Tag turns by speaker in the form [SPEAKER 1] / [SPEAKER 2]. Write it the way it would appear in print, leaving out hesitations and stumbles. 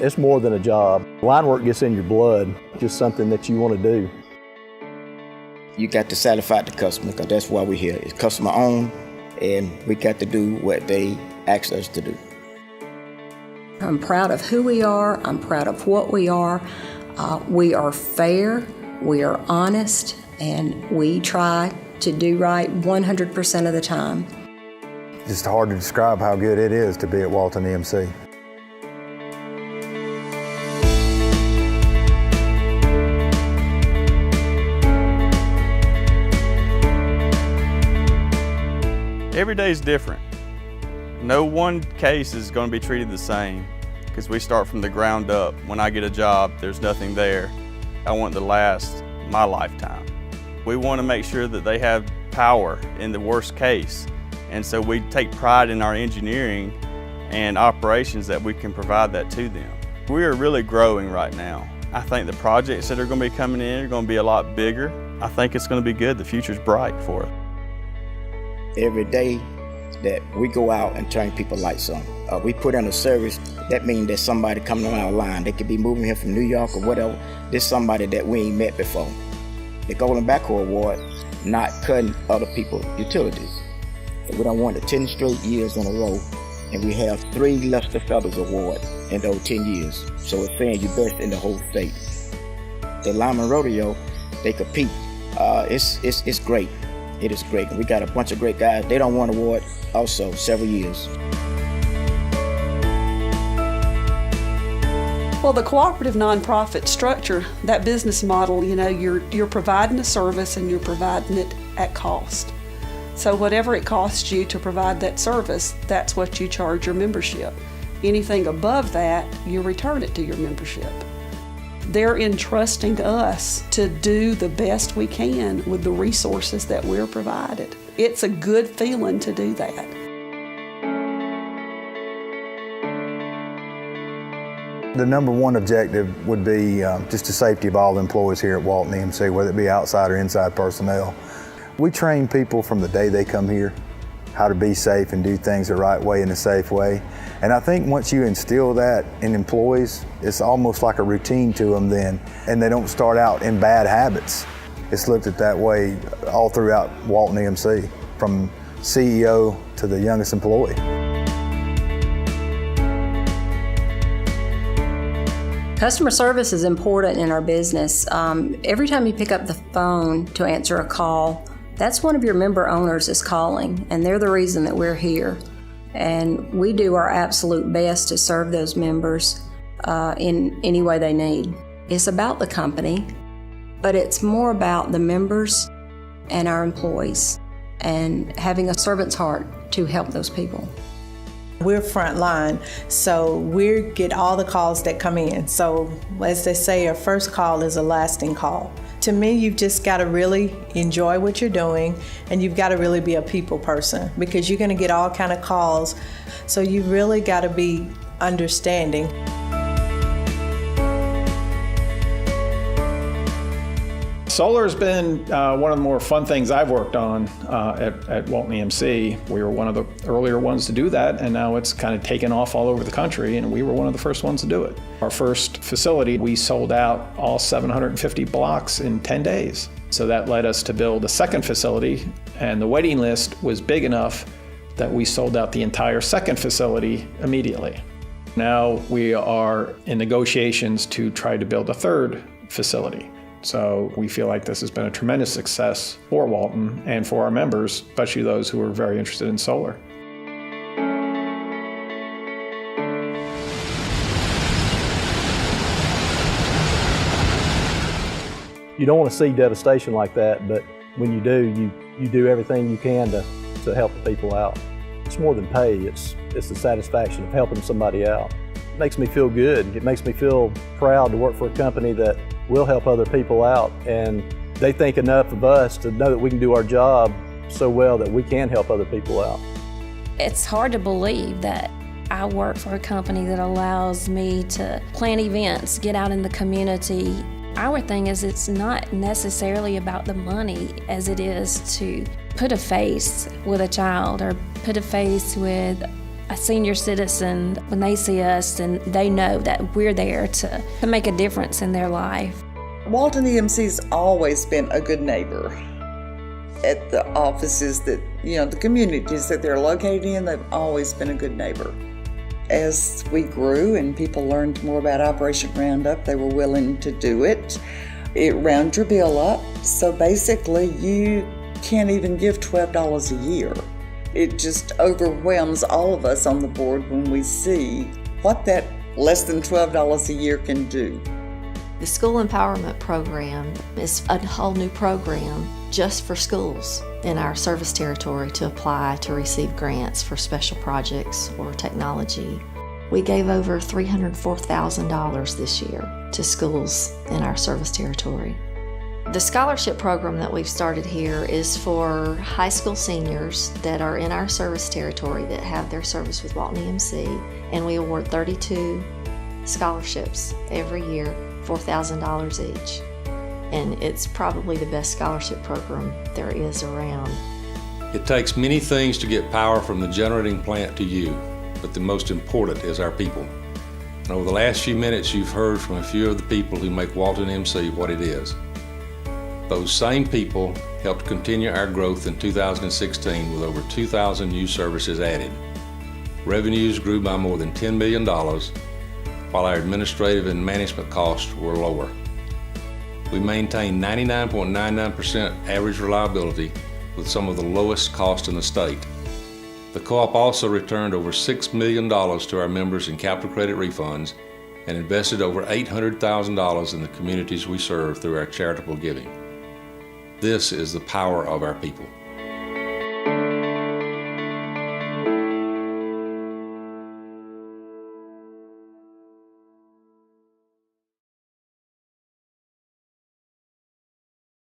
[SPEAKER 1] It's more than a job. Line work gets in your blood, just something that you want to do.
[SPEAKER 2] You got to satisfy the customer, because that's why we're here. It's customer owned, and we got to do what they asked us to do.
[SPEAKER 3] I'm proud of who we are. I'm proud of what we are. We are fair, we are honest, and we try to do right 100% of the time.
[SPEAKER 4] It's hard to describe how good it is to be at Walton EMC.
[SPEAKER 5] Every day is different. No one case is going to be treated the same because we start from the ground up. When I get a job, there's nothing there. I want it to last my lifetime. We want to make sure that they have power in the worst case. And so we take pride in our engineering and operations that we can provide that to them. We are really growing right now. I think the projects that are going to be coming in are going to be a lot bigger. I think it's going to be good. The future's bright for us.
[SPEAKER 2] Every day that we go out and turn people's lights on, we put in a service, that means that somebody coming on our line. They could be moving here from New York or whatever. There's somebody that we ain't met before. The Golden Backhoe Award, not cutting other people's utilities. We done won it 10 straight years in a row, and we have 3 Lester Feathers Award in those 10 years. So it's saying you're best in the whole state. The Lyman Rodeo, they compete. It's great. It is great. We got a bunch of great guys. They don't won an award also several years.
[SPEAKER 6] Well, the cooperative nonprofit structure, that business model, you're providing a service and you're providing it at cost. So whatever it costs you to provide that service, that's what you charge your membership. Anything above that, you return it to your membership. They're entrusting us to do the best we can with the resources that we're provided. It's a good feeling to do that.
[SPEAKER 4] The number one objective would be just the safety of all the employees here at Walton EMC, whether it be outside or inside personnel. We train people from the day they come here how to be safe and do things the right way in a safe way. And I think once you instill that in employees, it's almost like a routine to them then, and they don't start out in bad habits. It's looked at that way all throughout Walton EMC, from CEO to the youngest employee.
[SPEAKER 3] Customer service is important in our business. Every time you pick up the phone to answer a call, that's one of your member owners is calling, and they're the reason that we're here. And we do our absolute best to serve those members in any way they need. It's about the company, but it's more about the members and our employees and having a servant's heart to help those people.
[SPEAKER 7] We're frontline, so we get all the calls that come in. So as they say, a first call is a lasting call. To me, you've just got to really enjoy what you're doing, and you've got to really be a people person, because you're going to get all kind of calls. So you really got to be understanding.
[SPEAKER 8] Solar has been one of the more fun things I've worked on at Walton EMC. We were one of the earlier ones to do that, and now it's kind of taken off all over the country, and we were one of the first ones to do it. Our first facility, we sold out all 750 blocks in 10 days. So that led us to build a second facility, and the waiting list was big enough that we sold out the entire second facility immediately. Now we are in negotiations to try to build a third facility. So we feel like this has been a tremendous success for Walton and for our members, especially those who are very interested in solar.
[SPEAKER 1] You don't want to see devastation like that, but when you do, you do everything you can to help the people out. It's more than pay, it's the satisfaction of helping somebody out. It makes me feel good. It makes me feel proud to work for a company that will help other people out, and they think enough of us to know that we can do our job so well that we can help other people out.
[SPEAKER 9] It's hard to believe that I work for a company that allows me to plan events, get out in the community. Our thing is it's not necessarily about the money as it is to put a face with a child or put a face with a senior citizen, when they see us, and they know that we're there to make a difference in their life.
[SPEAKER 10] Walton EMC's always been a good neighbor. At the offices that, the communities that they're located in, they've always been a good neighbor. As we grew and people learned more about Operation Roundup, they were willing to do it. It rounds your bill up, so basically you can't even give $12 a year. It just overwhelms all of us on the board when we see what that less than $12 a year can do.
[SPEAKER 11] The School Empowerment Program is a whole new program just for schools in our service territory to apply to receive grants for special projects or technology. We gave over $304,000 this year to schools in our service territory. The scholarship program that we've started here is for high school seniors that are in our service territory that have their service with Walton EMC, and we award 32 scholarships every year, $4,000 each. And it's probably the best scholarship program there is around.
[SPEAKER 12] It takes many things to get power from the generating plant to you, but the most important is our people. And over the last few minutes, you've heard from a few of the people who make Walton EMC what it is. Those same people helped continue our growth in 2016 with over 2,000 new services added. Revenues grew by more than $10 million, while our administrative and management costs were lower. We maintain 99.99% average reliability with some of the lowest cost in the state. The co-op also returned over $6 million to our members in capital credit refunds and invested over $800,000 in the communities we serve through our charitable giving. This is the power of our people.